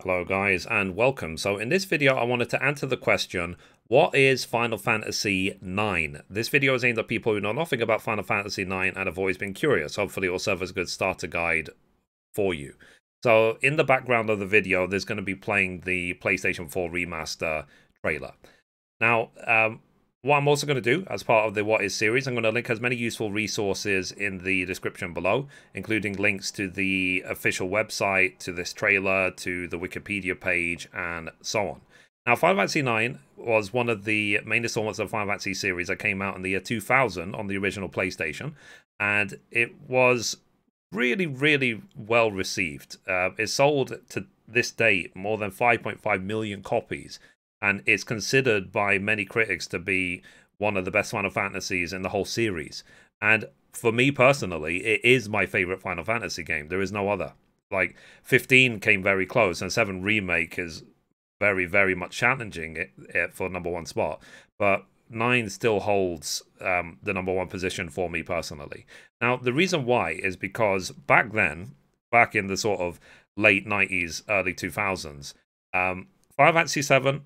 Hello guys and welcome. So in this video I wanted to answer the question, what is Final Fantasy IX? This video is aimed at people who know nothing about Final Fantasy IX and have always been curious. Hopefully it will serve as a good starter guide for you. So in the background of the video there's going to be playing the PlayStation 4 remaster trailer. Now what I'm also going to do as part of the What Is series, I'm going to link as many useful resources in the description below, including links to the official website, to this trailer, to the Wikipedia page, and so on. Now, Final Fantasy IX was one of the main installments of the Final Fantasy series that came out in the year 2000 on the original PlayStation, and it was really well received. It sold to this date more than 5.5 million copies, and it's considered by many critics to be one of the best Final Fantasies in the whole series. And for me personally, it is my favorite Final Fantasy game. There is no other. Like, 15 came very close, and 7 Remake is very much challenging it for #1 spot. But 9 still holds the #1 position for me personally. Now, the reason why is because back then, back in the sort of late 90s, early 2000s, Final Fantasy 7,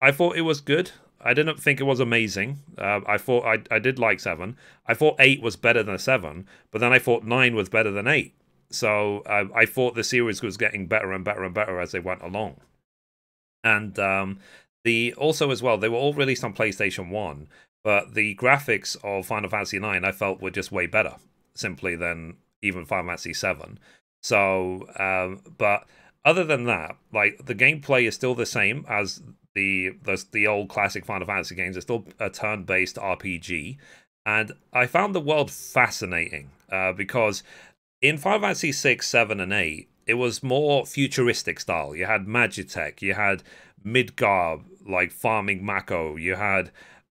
I thought it was good. I didn't think it was amazing. I thought I did like 7. I thought 8 was better than 7, but then I thought 9 was better than 8. So I thought the series was getting better and better as they went along. And also as well, they were all released on PlayStation 1, but the graphics of Final Fantasy 9 I felt were just way better, simply, than even Final Fantasy 7. So, but other than that, like, the gameplay is still the same as the old classic Final Fantasy games. It's still a turn-based RPG, and I found the world fascinating because in Final Fantasy 6, 7, and 8, it was more futuristic style. You had Magitech, you had Midgar, like farming Mako, you had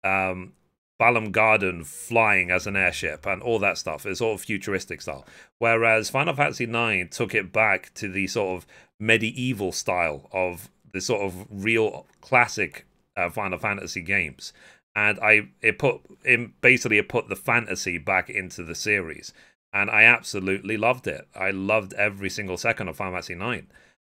Balam Garden flying as an airship, and all that stuff. It's all futuristic style. Whereas Final Fantasy 9 took it back to the sort of medieval style of the sort of real classic Final Fantasy games, and it put the fantasy back into the series, and I absolutely loved it. I loved every single second of Final Fantasy 9,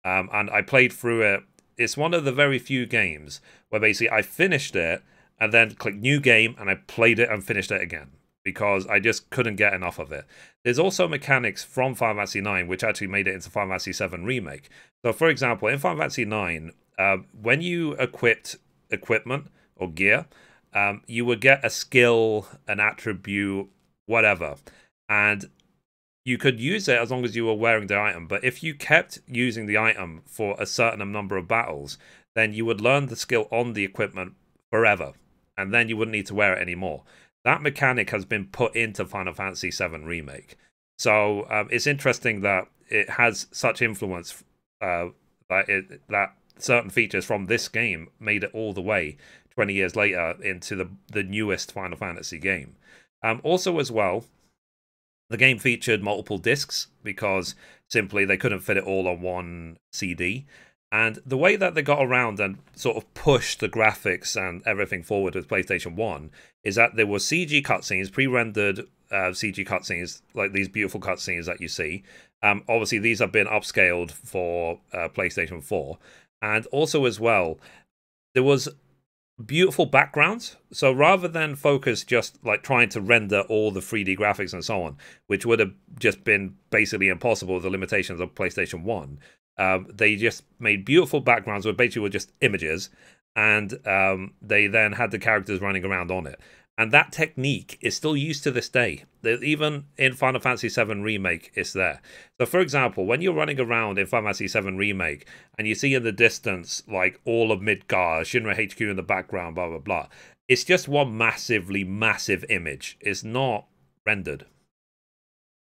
and I played through it. It's one of the very few games where basically I finished it and then clicked new game and I played it and finished it again, because I just couldn't get enough of it. There's also mechanics from Final Fantasy 9 which actually made it into Final Fantasy 7 Remake. So, for example, in Final Fantasy 9, when you equipped equipment or gear, you would get a skill, an attribute, whatever, and you could use it as long as you were wearing the item. But if you kept using the item for a certain number of battles, then you would learn the skill on the equipment forever, and then you wouldn't need to wear it anymore. That mechanic has been put into Final Fantasy VII Remake. So it's interesting that it has such influence that certain features from this game made it all the way 20 years later into the newest Final Fantasy game. Also as well, the game featured multiple discs because simply they couldn't fit it all on one CD. And the way that they got around and sort of pushed the graphics and everything forward with PlayStation 1 is that there were CG cutscenes, pre-rendered CG cutscenes, like these beautiful cutscenes that you see. Obviously, these have been upscaled for PlayStation 4. And also as well, there was beautiful backgrounds. So rather than focus just like trying to render all the 3D graphics and so on, which would have just been basically impossible with the limitations of PlayStation 1, they just made beautiful backgrounds which basically were just images, and they then had the characters running around on it. And that technique is still used to this day. Even in Final Fantasy VII Remake, it's there. So, for example, when you're running around in Final Fantasy VII Remake and you see in the distance, like, all of Midgar, Shinra HQ in the background, blah, blah, blah, it's just one massive image. It's not rendered.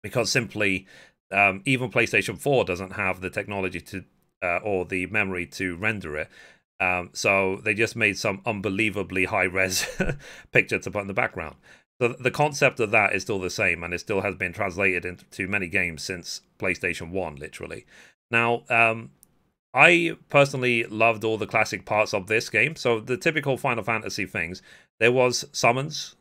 Because simply, even PlayStation 4 doesn't have the technology to, or the memory to render it. So they just made some unbelievably high-res picture to put in the background. So the concept of that is still the same, and it still has been translated into many games since PlayStation 1, literally. Now, I personally loved all the classic parts of this game. So the typical Final Fantasy things, there was summons,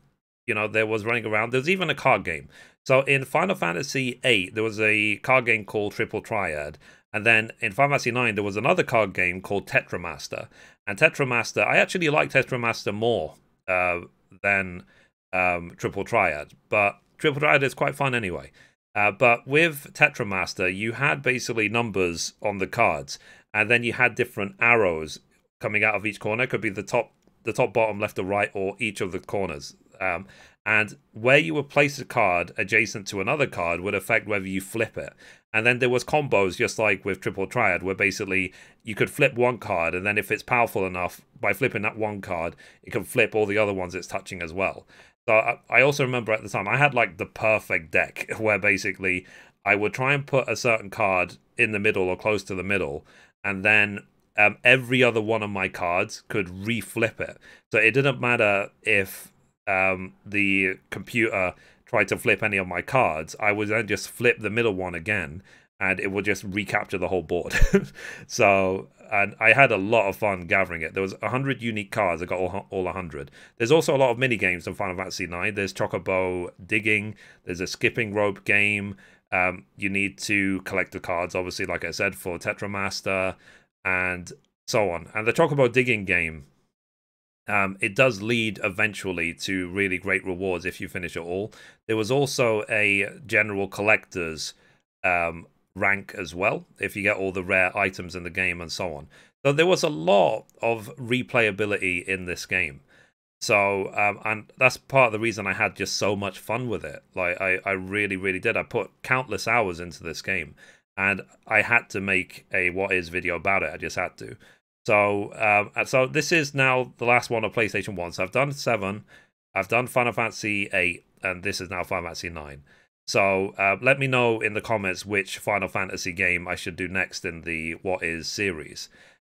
there was running around. There's even a card game. So in Final Fantasy VIII, there was a card game called Triple Triad, And then in Final Fantasy IX, there was another card game called Tetramaster. And Tetramaster, I actually like Tetramaster more than Triple Triad. But Triple Triad is quite fun anyway. But with Tetramaster, you had basically numbers on the cards. And then you had different arrows coming out of each corner. It could be the top, bottom, left, or right, or each of the corners. And where you would place a card adjacent to another card would affect whether you flip it. And then there was combos, just like with Triple Triad, where basically you could flip one card, and then if it's powerful enough, by flipping that one card, it can flip all the other ones it's touching as well. So I also remember at the time, I had like the perfect deck, where basically I would try and put a certain card in the middle or close to the middle, and then every other one of my cards could reflip it. So it didn't matter if the computer tried to flip any of my cards, I would then just flip the middle one again, and it would just recapture the whole board. So, and I had a lot of fun gathering it. There was 100 unique cards. I got all 100. There's also a lot of mini games in Final Fantasy IX. There's Chocobo digging. There's a skipping rope game. You need to collect the cards, obviously, like I said, for Tetramaster, and so on. And the Chocobo digging game, it does lead eventually to really great rewards if you finish it all. There was also a general collector's rank as well, if you get all the rare items in the game and so on. So there was a lot of replayability in this game. So, and that's part of the reason I had just so much fun with it. Like, I really, really did. I put countless hours into this game, and I had to make a What Is video about it. I just had to. So, so this is now the last one of PlayStation 1. So I've done 7, I've done Final Fantasy 8, and this is now Final Fantasy 9. So let me know in the comments which Final Fantasy game I should do next in the What Is series.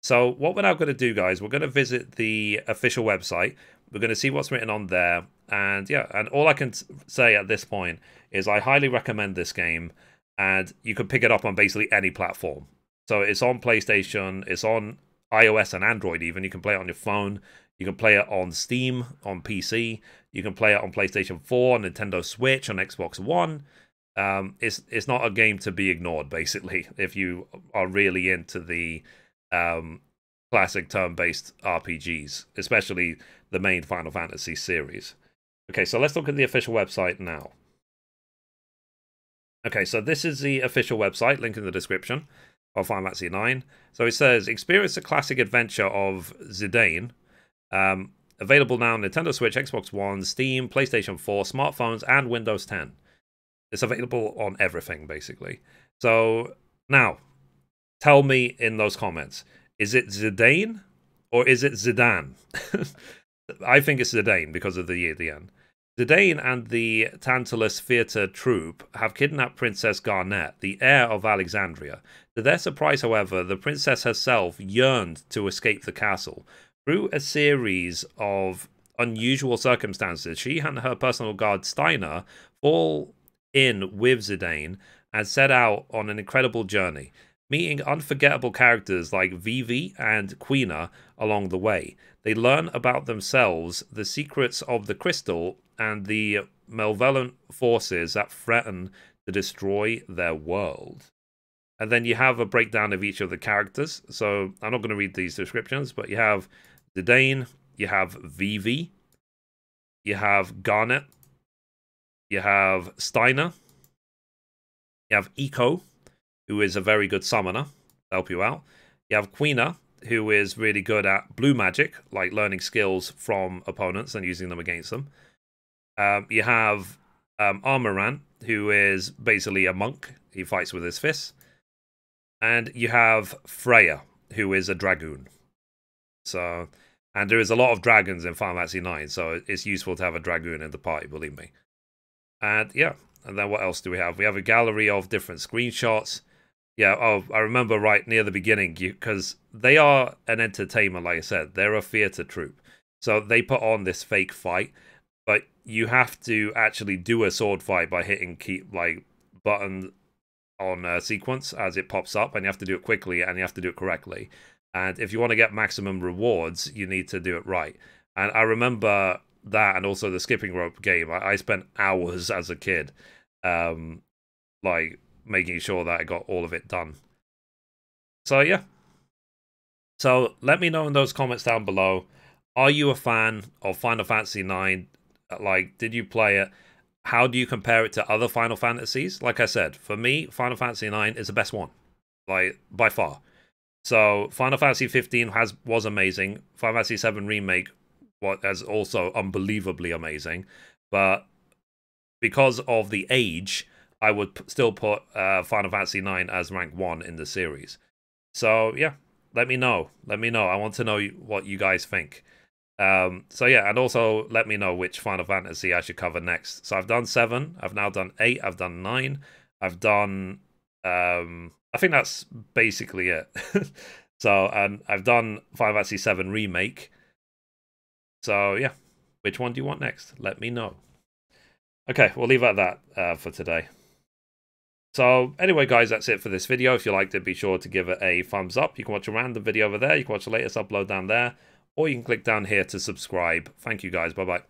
So what we're now going to do, guys, we're going to visit the official website. We're going to see what's written on there. And yeah, and all I can say at this point is I highly recommend this game. And you can pick it up on basically any platform. So it's on PlayStation, it's on iOS and Android even. You can play it on your phone. You can play it on Steam, on PC. You can play it on PlayStation 4, on Nintendo Switch, on Xbox One. It's not a game to be ignored, basically, if you are really into the classic turn-based RPGs, especially the main Final Fantasy series. Okay, so let's look at the official website now. Okay, so this is the official website, link in the description, of Final Fantasy IX. So it says, experience the classic adventure of Zidane. Available now on Nintendo Switch, Xbox One, Steam, PlayStation 4, smartphones, and Windows 10. It's available on everything, basically. So, now, tell me in those comments, is it Zidane or is it Zidane? I think it's Zidane because of the E at the end. Zidane and the Tantalus Theatre troupe have kidnapped Princess Garnet, the heir of Alexandria. To their surprise, however, the princess herself yearned to escape the castle. Through a series of unusual circumstances, she and her personal guard Steiner fall in with Zidane and set out on an incredible journey, meeting unforgettable characters like Vivi and Quina along the way. They learn about themselves, the secrets of the crystal, and the malevolent forces that threaten to destroy their world. And then you have a breakdown of each of the characters. So I'm not going to read these descriptions, but you have Zidane, you have Vivi, you have Garnet, you have Steiner, you have Eco, who is a very good summoner to help you out. You have Quina, who is really good at blue magic, like learning skills from opponents and using them against them. You have Armoran, who is basically a monk. He fights with his fists. And you have Freya, who is a dragoon. So, and there is a lot of dragons in Final Fantasy IX, so it's useful to have a dragoon in the party, believe me. And yeah, and then what else do we have? We have a gallery of different screenshots. Yeah, oh, I remember right near the beginning, because they are an entertainment, like I said. They're a theatre troupe. So they put on this fake fight, but you have to actually do a sword fight by hitting button on sequence as it pops up, and you have to do it quickly, and you have to do it correctly. And if you want to get maximum rewards, you need to do it right. And I remember that, and also the skipping rope game. I spent hours as a kid, like making sure that I got all of it done. So yeah. So let me know in those comments down below. Are you a fan of Final Fantasy IX? Like, did you play it? How do you compare it to other Final Fantasies? Like I said, for me, Final Fantasy IX is the best one, like by far. So Final Fantasy 15 was amazing. Final Fantasy 7 Remake was also unbelievably amazing, but because of the age, I would still put Final Fantasy 9 as rank 1 in the series. So yeah, let me know. Let me know. I want to know what you guys think. So yeah, and also let me know which Final Fantasy I should cover next. So I've done 7, I've now done 8, I've done 9, I've done I think that's basically it. So, and I've done Final Fantasy 7 Remake. So yeah, which one do you want next? Let me know. Okay, we'll leave it at that for today. So anyway, guys, that's it for this video. If you liked it, be sure to give it a thumbs up. You can watch a random video over there. You can watch the latest upload down there. Or you can click down here to subscribe. Thank you, guys. Bye-bye.